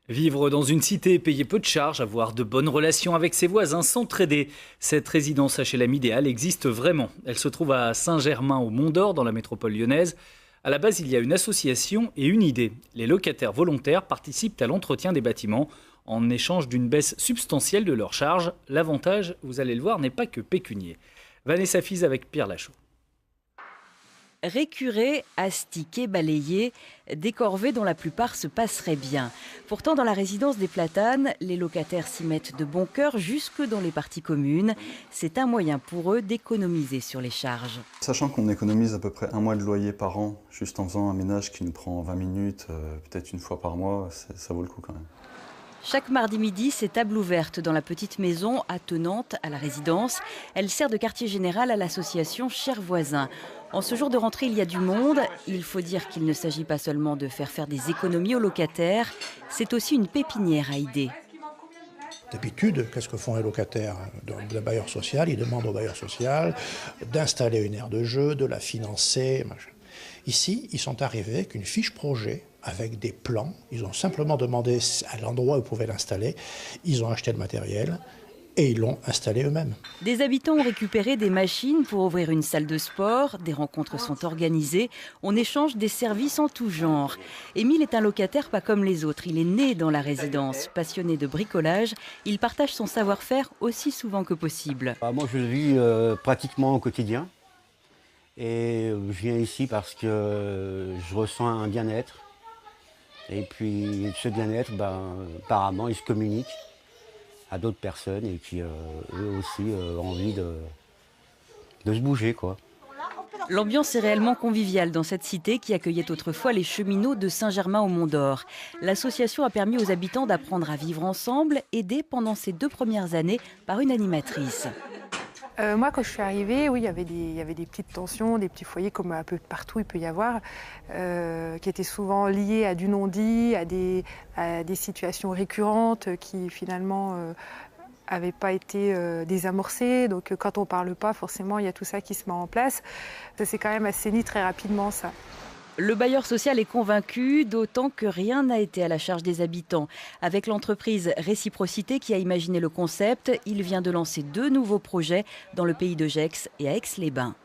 Vivre dans une cité, payer peu de charges, avoir de bonnes relations avec ses voisins, s'entraider. Cette résidence HLM idéale existe vraiment. Elle se trouve à Saint-Germain-au-Mont-d'Or, dans la métropole lyonnaise. À la base, il y a une association et une idée. Les locataires volontaires participent à l'entretien des bâtiments en échange d'une baisse substantielle de leurs charges. L'avantage, vous allez le voir, n'est pas que pécunier. Vanessa Fize avec Pierre Lachaud. Récurer, astiquer, balayer, des corvées dont la plupart se passeraient bien. Pourtant, dans la résidence des Platanes, les locataires s'y mettent de bon cœur jusque dans les parties communes. C'est un moyen pour eux d'économiser sur les charges. Sachant qu'on économise à peu près un mois de loyer par an, juste en faisant un ménage qui nous prend 20 minutes, peut-être une fois par mois, ça vaut le coup quand même. Chaque mardi midi, c'est table ouverte dans la petite maison attenante à la résidence. Elle sert de quartier général à l'association Chers Voisins. En ce jour de rentrée, il y a du monde. Il faut dire qu'il ne s'agit pas seulement de faire des économies aux locataires, c'est aussi une pépinière à idées. D'habitude, qu'est-ce que font les locataires d'un bailleur social? Ils demandent au bailleur social d'installer une aire de jeu, de la financer. Machin. Ici, ils sont arrivés avec une fiche projet, avec des plans. Ils ont simplement demandé à l'endroit où ils pouvaient l'installer. Ils ont acheté le matériel et ils l'ont installé eux-mêmes. Des habitants ont récupéré des machines pour ouvrir une salle de sport. Des rencontres sont organisées. On échange des services en tout genre. Émile est un locataire pas comme les autres. Il est né dans la résidence. Passionné de bricolage, il partage son savoir-faire aussi souvent que possible. Moi, je le vis pratiquement au quotidien. Et je viens ici parce que je ressens un bien-être. Et puis ce bien-être, apparemment, il se communique à d'autres personnes et qui, eux aussi, ont envie de se bouger, quoi. L'ambiance est réellement conviviale dans cette cité qui accueillait autrefois les cheminots de Saint-Germain-au-Mont-d'Or. L'association a permis aux habitants d'apprendre à vivre ensemble, aidés pendant ces 2 premières années par une animatrice. Moi, quand je suis arrivée, oui, il y avait des petites tensions, des petits foyers comme un peu partout il peut y avoir, qui étaient souvent liés à du non-dit, à des situations récurrentes qui finalement n'avaient pas été désamorcées. Donc quand on ne parle pas, forcément, il y a tout ça qui se met en place. Ça s'est quand même assaini très rapidement, ça. Le bailleur social est convaincu, d'autant que rien n'a été à la charge des habitants. Avec l'entreprise Réciprocité qui a imaginé le concept, il vient de lancer 2 nouveaux projets dans le pays de Gex et à Aix-les-Bains.